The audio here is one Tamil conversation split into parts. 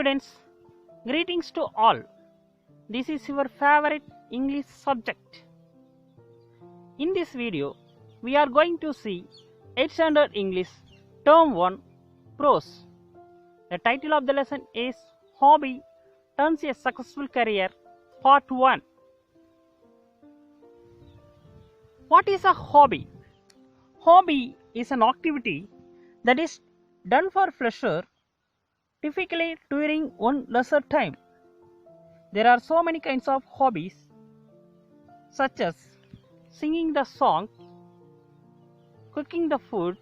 students, greetings to all. This is your favorite English subject. In this video, we are going to see 8th Standard English Term 1 Prose. The title of the lesson is Hobby Turns a Successful Career Part 1. What is a hobby? Hobby is an activity that is done for pleasure, typically during one leisure time. There are so many kinds of hobbies, such as singing the song, cooking the food,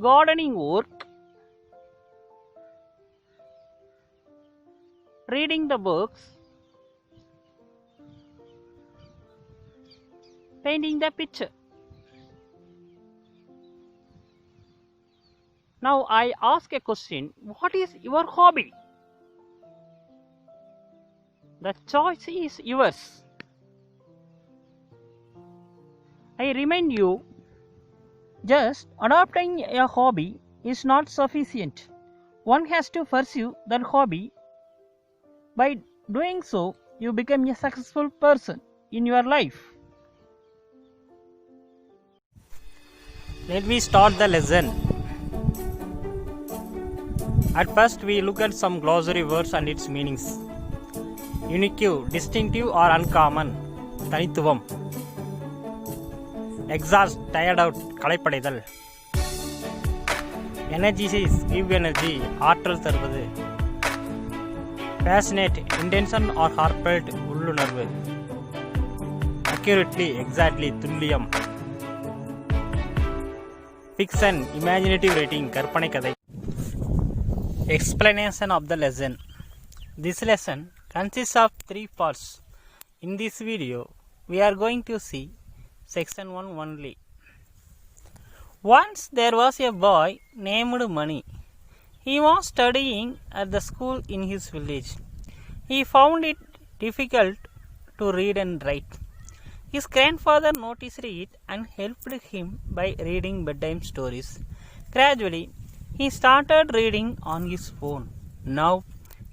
gardening work, reading the books, painting the picture. Now I ask a question, what is your hobby? The choice is yours. I remind you, just adopting a hobby is not sufficient. One has to pursue that hobby. By doing so, you become a successful person in your life. Let me start the lesson. At first, we look at some glossary words and its meanings. Unique, distinctive or uncommon, தனித்துவம். Exhaust, tired out, களைப்படைதல். Energize, give energy, ஆற்றல் தருவது. Passionate, intention or heartfelt, உள்ளுணர்வு. Accurately, exactly, துல்லியம். Fiction, imaginative writing, கற்பனை கதை. Explanation of the lesson. This lesson consists of 3 parts. In this video, we are going to see section 1 only. Once there was a boy named Mani. He was studying at the school in his village. He found it difficult to read and write. His grandfather noticed it and helped him by reading bedtime stories. Gradually, he started reading on his own. Now,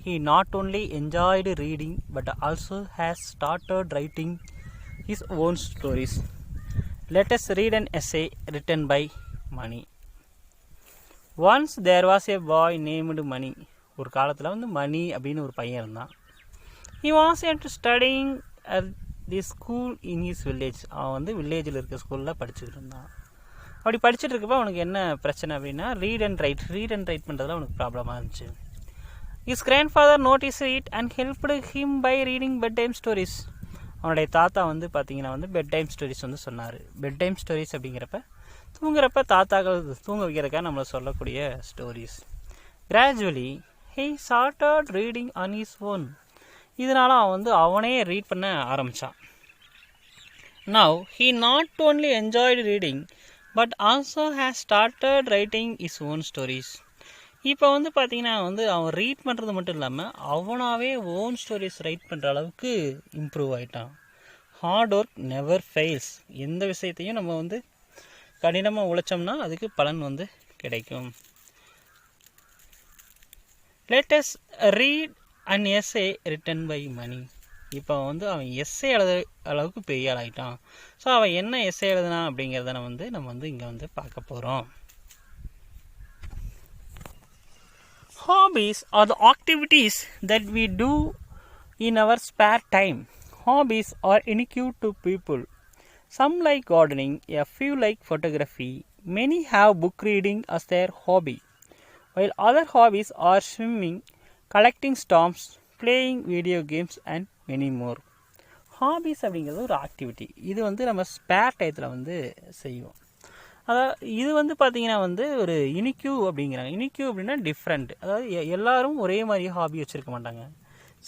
he not only enjoyed reading but also has started writing his own stories. Let us read an essay written by Mani. Once there was a boy named Mani. ஒரு காலத்தில் வந்து மணி அப்படின்னு ஒரு பையன் இருந்தான். He was studying at the school in his village. அவன் வந்து வில்லேஜில் இருக்க ஸ்கூலில் படிச்சுட்டு இருந்தான். அப்படி படிச்சுட்டு இருக்கப்போ அவனுக்கு என்ன பிரச்சனை அப்படின்னா ரீட் அண்ட் ரைட் பண்ணுறதுல அவனுக்கு ப்ராப்ளமாக இருந்துச்சு. His grandfather noticed it and helped him by reading bedtime stories. அவனுடைய தாத்தா வந்து பார்த்தீங்கன்னா வந்து bedtime stories வந்து சொன்னார். bedtime stories அப்படிங்கிறப்ப தூங்குறப்ப தாத்தாக்கள் தூங்க வைக்கிறதுக்காக நம்மளை சொல்லக்கூடிய stories. Gradually, he started reading on his own. இதனால் அவன் வந்து அவனே ரீட் பண்ண ஆரம்பித்தான். Now, he not only enjoyed reading but also has started writing his own stories. இப்போ வந்து பார்த்தீங்கன்னா வந்து அவன் ரீட் பண்ணுறது மட்டும் இல்லாமல் அவனாகவே ஓன் ஸ்டோரிஸ் ரைட் பண்ணுற அளவுக்கு இம்ப்ரூவ் ஆகிட்டான். Hard work never fails. எந்த விஷயத்தையும் நம்ம வந்து கடினமாக உழைச்சோம்னா அதுக்கு பலன் வந்து கிடைக்கும். Let us read an essay written by Mani. இப்போ வந்து அவன் எஸ்ஸே எழுத அளவுக்கு பெரிய ஆள் ஆகிட்டான். ஸோ அவன் என்ன எஸ்ஸே எழுதுனா அப்படிங்கிறத நம்ம வந்து இங்கே வந்து பார்க்க போகிறோம். Hobbies are the activities that we do in our spare time. Hobbies are unique to people. Some like gardening, a few like photography. Many have book reading as their hobby, while other hobbies are swimming, collecting stamps, playing video games and many more. Hobbies அப்படிங்கிறது ஒரு ஆக்டிவிட்டி. இது வந்து நம்ம ஸ்பேர் டயத்தில் வந்து செய்வோம். அதாவது இது வந்து பார்த்திங்கன்னா வந்து ஒரு யுனிக்யூ அப்படிங்கிறாங்க. யுனிக்யூ அப்படின்னா டிஃப்ரெண்ட். அதாவது எல்லோரும் ஒரே மாதிரி ஹாபி வச்சுருக்க மாட்டாங்க.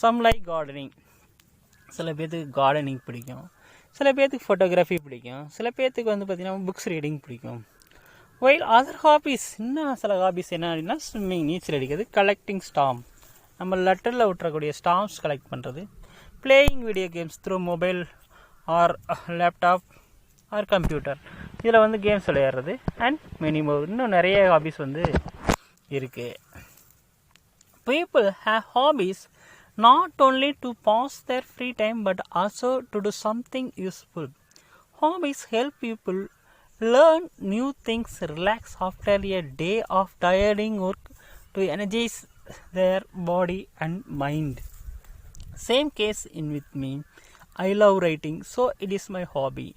Some like gardening. சில பேர்த்துக்கு கார்டனிங் பிடிக்கும், சில பேர்த்துக்கு ஃபோட்டோகிராஃபி பிடிக்கும், சில பேர்த்துக்கு வந்து பார்த்திங்கன்னா புக்ஸ் ரீடிங் பிடிக்கும். வைல் அதர் ஹாபீஸ், இன்னும் சில ஹாபீஸ் என்ன அப்படின்னா ஸ்விம்மிங், நீச்சல் அடிக்கிறது, கலெக்டிங் ஸ்டாம்ப், நம்ம லெட்டரில் விட்டுறக்கூடிய ஸ்டாம்ப்ஸ் கலெக்ட் பண்ணுறது, playing video games through mobile or laptop or computer, இதில் வந்து கேம்ஸ் விளையாடுறது அண்ட் மெனி மோர். இன்னும் நிறைய ஹாபீஸ் வந்து இருக்குது. People have hobbies not only to pass their free time but also to do something useful. Hobbies help people learn new things, relax after a day of tiring work, to energize their body and mind. Same case in with me. I love writing, so it is my hobby.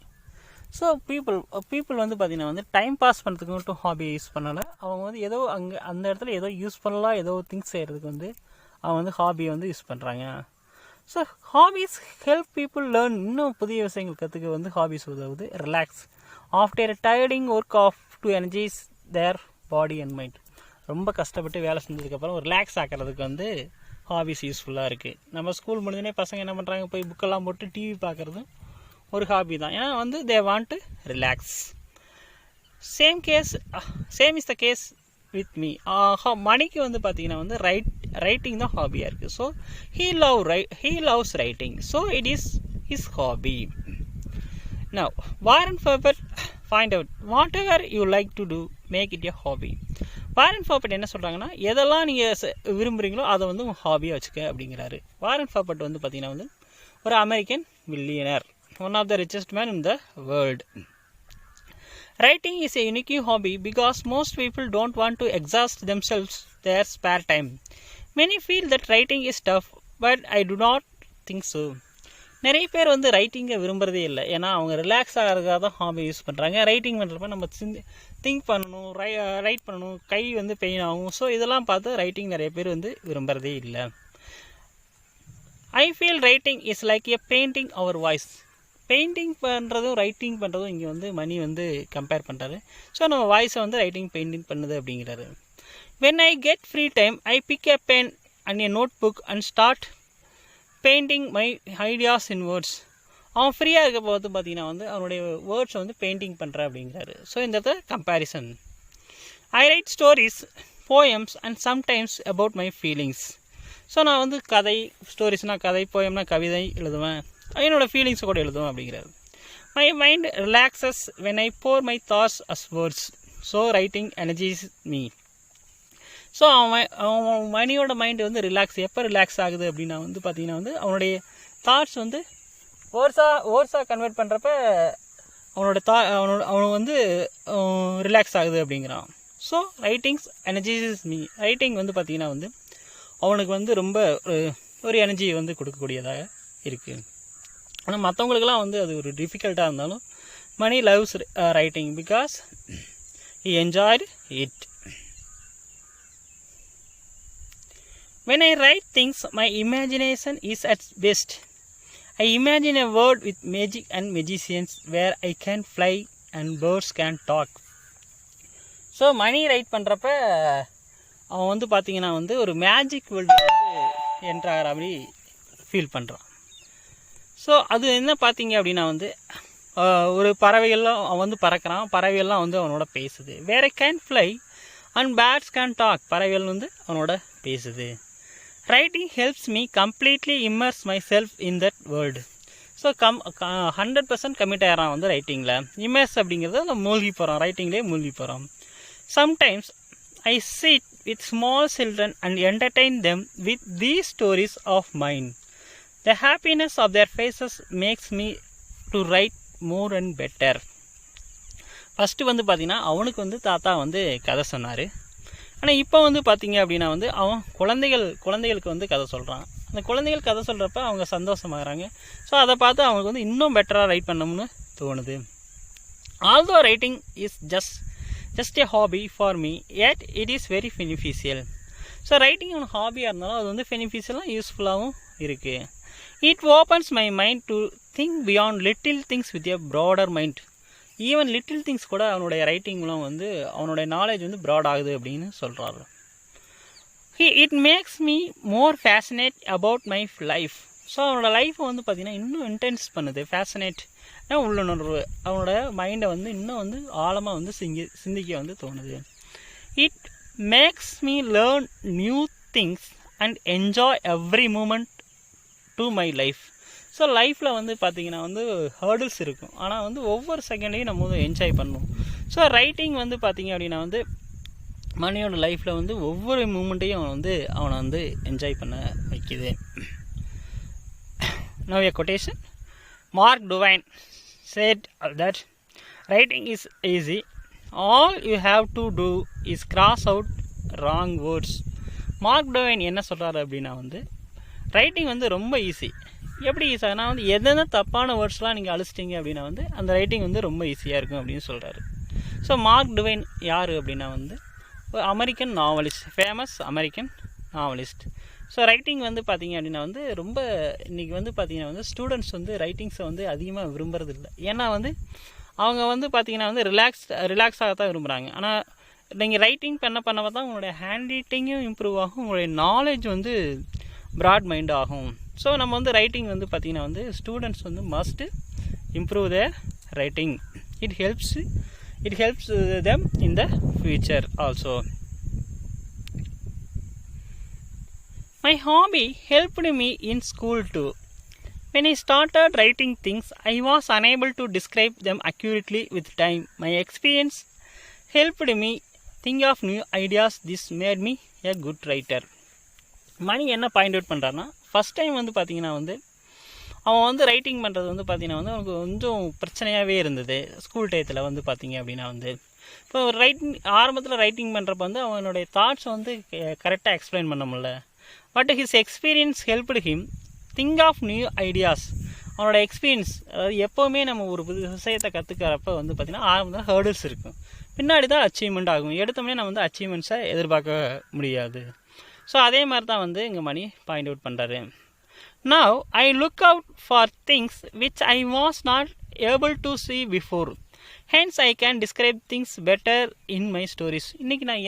So people வந்து பார்த்திங்கன்னா வந்து டைம் பாஸ் பண்ணுறதுக்கு மட்டும் ஹாபி யூஸ் பண்ணலை. அவங்க வந்து ஏதோ அங்கே அந்த இடத்துல ஏதோ யூஸ்ஃபுல்லாக ஏதோ திங்ஸ் செய்கிறதுக்கு வந்து அவங்க வந்து ஹாபியை வந்து யூஸ் பண்ணுறாங்க. So hobbies help people learn, இன்னும் புதிய விஷயங்கள் கற்றுக்க வந்து ஹாபீஸ் உதவுது. Relax after tiring work off to energize their body and mind. ரொம்ப கஷ்டப்பட்டு வேலை செஞ்சதுக்கப்புறம் ரிலாக்ஸ் ஆக்கிறதுக்கு வந்து ஹாபீஸ் யூஸ்ஃபுல்லாக இருக்குது. நம்ம ஸ்கூல் முடிஞ்சோடனே பசங்க என்ன பண்ணுறாங்க, போய் புக்கெல்லாம் போட்டு டிவி பார்க்குறதும் ஒரு ஹாபி தான். ஏன்னா வந்து they want to relax. Same is the case with me. மணிக்கு வந்து பார்த்திங்கன்னா வந்து ரைட்டிங் தான் ஹாபியாக இருக்குது. So he loves writing, so it is his hobby. Now Warren Buffett find out whatever you like to do, make it a hobby. Warren Buffett என்ன சொல்கிறாங்கன்னா, எதெல்லாம் நீங்கள் விரும்புகிறீங்களோ அதை வந்து ஹாபியாக வச்சுக்க அப்படிங்கிறாரு. வாரன் பஃபெட் வந்து பார்த்திங்கன்னா வந்து ஒரு American millionaire, one of the richest men in the world. Writing is a unique hobby because most people don't want to exhaust themselves their spare time. Many feel that writing is tough, but I do not think so. நிறைய பேர் வந்து ரைட்டிங்கை விரும்புகிறதே இல்லை. ஏன்னா அவங்க ரிலாக்ஸ் ஆகிறதுக்காக தான் ஹாபி யூஸ் பண்ணுறாங்க. ரைட்டிங் பண்ணுறப்ப நம்ம திங்க் பண்ணணும், ரைட் பண்ணணும், கை வந்து பெயின் ஆகும். ஸோ இதெல்லாம் பார்த்து ரைட்டிங் நிறைய பேர் வந்து விரும்புகிறதே இல்லை. I feel writing is like a painting our voice. Painting பண்ணுறதும் ரைட்டிங் பண்ணுறதும் இங்கே வந்து மணி வந்து கம்பேர் பண்ணுறாரு. ஸோ நம்ம வாய்ஸை வந்து ரைட்டிங் பெயிண்டிங் பண்ணுது அப்படிங்கிறாரு. When I get free time, I pick a pen and a notebook and start painting my ideas in words. அவன் ஃப்ரீயாக இருக்க போது பார்த்திங்கன்னா வந்து அவனுடைய வேர்ட்ஸை வந்து பெயிண்டிங் பண்ணுறேன் அப்படிங்கிறாரு. ஸோ இந்த comparison. I write stories, poems and sometimes about my feelings. So நான் வந்து ஸ்டோரிஸ்னால் கதை, போயம்னா கவிதை எழுதுவேன், என்னோடய ஃபீலிங்ஸை கூட எழுதுவேன் அப்படிங்கிறாரு. My mind relaxes when I pour my thoughts as words. So writing energize me. So அவன் மணியோட மைண்டு வந்து எப்போ ரிலாக்ஸ் ஆகுது அப்படின்னா வந்து பார்த்திங்கன்னா வந்து அவனுடைய தாட்ஸ் வந்து வேர்ட்ஸாக கன்வெர்ட் பண்ணுறப்ப அவனு வந்து ரிலாக்ஸ் ஆகுது அப்படிங்கிறான். So writings energise me. Writing வந்து பார்த்திங்கன்னா வந்து அவனுக்கு வந்து ரொம்ப ஒரு எனர்ஜியை வந்து கொடுக்கக்கூடியதாக இருக்குது. ஆனால் மற்றவங்களுக்கெல்லாம் வந்து அது ஒரு டிஃபிகல்ட்டாக இருந்தாலும் Mani loves writing because he enjoyed it. When I write things, my imagination is at best. I imagine a world with magic and magicians where I can fly and birds can talk. So மணி ரைட் பண்ணுறப்ப அவன் வந்து பார்த்திங்கன்னா வந்து ஒரு மேஜிக் வேர்ல்டு வந்து என்ட்ராகிற அப்படி ஃபீல் பண்ணுறான். ஸோ அது என்ன பார்த்தீங்க அப்படின்னா வந்து ஒரு பறவைகள்லாம் அவன் வந்து பறக்கிறான், பறவைகள்லாம் வந்து அவனோட பேசுது. வேற can fly and birds can talk. பறவைகள் வந்து அவனோட பேசுது. Writing helps me completely immerse myself in that world. So 100% commit ஆகிறான் வந்து ரைட்டிங்கில். இம்மர்ஸ் அப்படிங்கிறது அந்த மூழ்கி போகிறான், ரைட்டிங்லேயே மூழ்கி போகிறான். Sometimes I sit with small children and entertain them with these stories of mine. The happiness of their faces makes me to write more and better. First வந்து பார்த்திங்கன்னா அவனுக்கு வந்து தாத்தா வந்து கதை சொன்னார். ஆனால் இப்போ வந்து பார்த்திங்க அப்படின்னா வந்து அவன் குழந்தைகளுக்கு வந்து கதை சொல்கிறான். அந்த குழந்தைகள் கதை சொல்கிறப்ப அவங்க சந்தோஷமாகறாங்க. ஸோ அதை பார்த்து அவங்களுக்கு வந்து இன்னும் பெட்டராக ரைட் பண்ணணும்னு தோணுது. Although writing is just a hobby for me, yet it is very beneficial. So writing ஒரு ஹாபியாக இருந்தாலும் அது வந்து பெனிஃபிஷியலாக யூஸ்ஃபுல்லாகவும் இருக்குது. It opens my mind to think beyond little things with a broader mind. Even little things கூட அவனுடைய ரைட்டிங் மூலம் வந்து அவனுடைய நாலேஜ் வந்து ப்ராட் ஆகுது அப்படின்னு சொல்கிறாரு. It makes me more fascinate about my life. So அவனோட லைஃப்பை வந்து பார்த்திங்கன்னா இன்னும் இன்டென்ஸ் பண்ணுது. ஃபேசினேட் உள்ளுணர்வு, அவனோட மைண்டை வந்து இன்னும் வந்து ஆழமாக வந்து சிந்திக்க வந்து தோணுது. It makes me learn new things and enjoy every moment to my life. So லைஃப்பில் வந்து பார்த்திங்கன்னா வந்து ஹர்டில்ஸ் இருக்கும், ஆனால் வந்து ஒவ்வொரு செகண்டையும் நம்ம வந்து என்ஜாய் பண்ணணும். ஸோ ரைட்டிங் வந்து பார்த்திங்க அப்படின்னா வந்து மணியோட லைஃப்பில் வந்து ஒவ்வொரு மூமெண்ட்டையும் அவனை வந்து என்ஜாய் பண்ண வைக்குது. Now a quotation. Mark Twain said that writing is easy. All you have to do is cross out wrong words. Mark Twain என்ன சொல்கிறாரு அப்படின்னா வந்து ரைட்டிங் வந்து ரொம்ப ஈஸி. எப்படி ஈஸியானா வந்து எதனா தப்பான வேர்ட்ஸ்லாம் நீங்கள் அழிச்சிட்டிங்க அப்படின்னா வந்து அந்த ரைட்டிங் வந்து ரொம்ப ஈஸியாக இருக்கும் அப்படின்னு சொல்கிறாரு. ஸோ மார்க் டுவைன் யார் அப்படின்னா வந்து American novelist, famous American novelist. So writing வந்து பார்த்திங்க அப்படின்னா வந்து ரொம்ப இன்றைக்கி வந்து பார்த்திங்கன்னா வந்து ஸ்டூடெண்ட்ஸ் வந்து ரைட்டிங்ஸை வந்து அதிகமாக விரும்புறதில்லை. ஏன்னா வந்து அவங்க வந்து பார்த்திங்கன்னா வந்து ரிலாக்ஸாக தான் விரும்புகிறாங்க. ஆனால் நீங்கள் ரைட்டிங் பண்ண தான் உங்களுடைய ஹேண்ட் ரைட்டிங்கும் இம்ப்ரூவ் ஆகும், உங்களுடைய நாலேஜ் வந்து ப்ராட் மைண்ட் ஆகும். ஸோ நம்ம வந்து ரைட்டிங் வந்து பார்த்திங்கன்னா வந்து ஸ்டூடெண்ட்ஸ் வந்து must improve there writing. It helps them in the future also. My hobby helped me in school too. When I started writing things, I was unable to describe them accurately with time. My experience helped me think of new ideas. This made me a good writer. மணி என்ன பாயிண்ட் அவுட் பண்ணுறாருன்னா, ஃபஸ்ட் டைம் வந்து பார்த்திங்கன்னா வந்து அவன் வந்து ரைட்டிங் பண்ணுறது வந்து பார்த்திங்கன்னா வந்து அவனுக்கு கொஞ்சம் பிரச்சனையாகவே இருந்தது. ஸ்கூல் டயத்தில் வந்து பார்த்திங்க அப்படின்னா வந்து இப்போ ஆரம்பத்தில் ரைட்டிங் பண்ணுறப்ப வந்து அவனுடைய தாட்ஸை வந்து கரெக்டாக எக்ஸ்பிளைன் பண்ண முடியல. But his experience helped him think of new ideas. அவனோட எக்ஸ்பீரியன்ஸ், அதாவது எப்போவுமே நம்ம ஒரு புது விஷயத்தை கற்றுக்கிறப்ப வந்து பார்த்திங்கன்னா ஆரம்பத்தில் ஹேர்டில்ஸ் இருக்கும், பின்னாடி தான் அச்சீவ்மெண்ட் ஆகும். எடுத்தோடனே நம்ம வந்து அச்சீவ்மெண்ட்ஸை எதிர்பார்க்க முடியாது. ஸோ அதே மாதிரி தான் வந்து இங்கே மணி பாயிண்ட் அவுட் பண்ணுறாரு. Now I look out for things which I was not able to see before. Hence I can describe things better in my stories. இன்றைக்கி நான்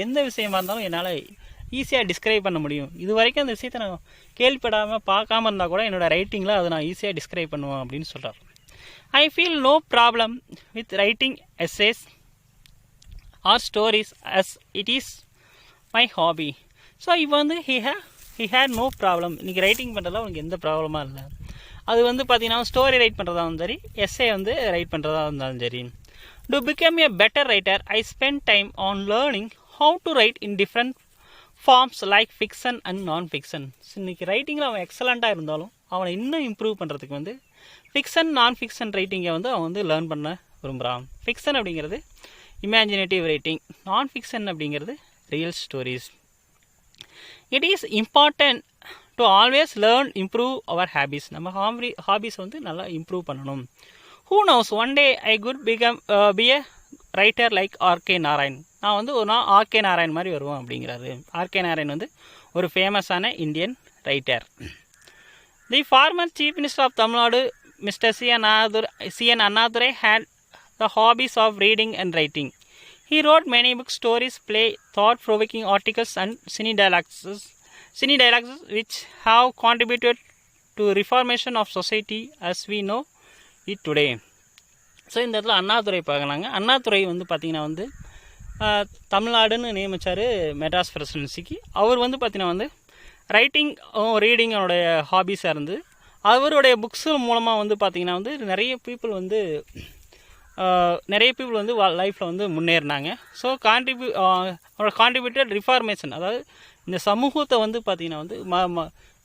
எந்த விஷயமா இருந்தாலும் என்னால் ஈஸியாக டிஸ்கிரைப் பண்ண முடியும். இது வரைக்கும் அந்த விஷயத்தை நான் கேள்விப்படாமல் பார்க்காம இருந்தால் கூட என்னோடய ரைட்டிங்கில் அதை நான் ஈஸியாக டிஸ்கிரைப் பண்ணுவேன் அப்படின்னு சொல்கிறார். I feel no problem with writing essays or stories as it is my hobby. So இப்போ வந்து ஹி ஹேட் நோ ப்ராப்ளம். இன்றைக்கி ரைட்டிங் பண்ணுறதுல அவனுக்கு எந்த ப்ராப்ளமாக இல்லை. அது வந்து பார்த்திங்கன்னா ஸ்டோரி ரைட் பண்ணுறதா இருந்தாலும் சரி, எஸ்ஸே வந்து ரைட் பண்ணுறதா இருந்தாலும் சரி. To become a better writer I spend time on learning how to write in different forms like fiction and non fiction. இன்றைக்கி ரைட்டிங்கில் அவன் எக்ஸலண்ட்டாக இருந்தாலும் அவனை இன்னும் இம்ப்ரூவ் பண்ணுறதுக்கு வந்து ஃபிக்ஷன் நான் ஃபிக்ஷன் ரைட்டிங்கை வந்து அவன் வந்து லேர்ன் பண்ண விரும்புகிறான். ஃபிக்ஷன் அப்படிங்கிறது இமேஜினேட்டிவ் ரைட்டிங், நான் ஃபிக்ஷன் அப்படிங்கிறது real stories. It is important to always learn improve our hobbies. நம்ம ஹாபிஸ் வந்து நல்லா இம்ப்ரூவ் பண்ணணும். Who knows one day I could be a writer like RK Narayan. நான் வந்து ஒரு நாள் ஆர்கே நாராயண் மாதிரி வருவோம் அப்படிங்கிறாரு. ஆர்கே நாராயண் வந்து ஒரு ஃபேமஸான Indian writer. The former chief minister of Tamil Nadu mister C N. Annadurai had the hobbies of reading and writing. He wrote many books, stories, play, thought-provoking articles and cine dialogues which have contributed to reformation of society as we know it today. So இந்த இடத்துல அண்ணாதுரை பார்க்கலாங்க. அண்ணாதுரை வந்து பார்த்திங்கன்னா வந்து தமிழ்நாடுன்னு நியமித்தார் மெட்ராஸ் பிரசிடென்சிக்கு. அவர் வந்து பார்த்திங்கன்னா வந்து ரைட்டிங் ரீடிங் அவருடைய ஹாபிஸாக இருந்து அவருடைய புக்ஸு மூலமாக வந்து பார்த்திங்கன்னா வந்து நிறைய பீப்புள் வந்து லைஃப்பில் வந்து முன்னேறினாங்க. ஸோ கான்ட்ரிபியூட்டட் ரிஃபார்மேஷன், அதாவது இந்த சமூகத்தை வந்து பார்த்திங்கன்னா வந்து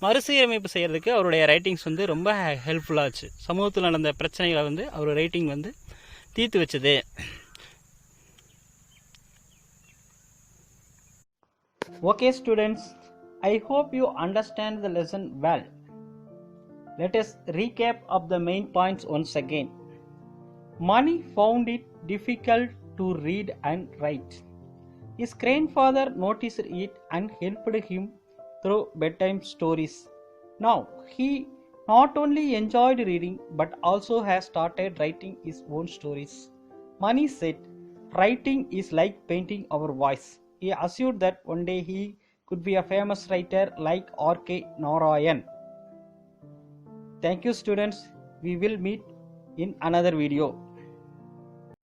மறுசீரமைப்பு செய்கிறதுக்கு அவருடைய ரைட்டிங்ஸ் வந்து ரொம்ப ஹெல்ப்ஃபுல்லாச்சு. சமூகத்தில் நடந்த பிரச்சனைகளை வந்து அவர் ரைட்டிங் வந்து தீர்த்து வச்சுது. Okay students, I hope you understand the lesson well. Let us recap of the main points once again. Mani found it difficult to read and write. His grandfather noticed it and helped him through bedtime stories. Now he not only enjoyed reading but also has started writing his own stories. Mani said, "Writing is like painting our voice." He assured that one day he could be a famous writer like R.K. Narayan. Thank you students. We will meet in another video.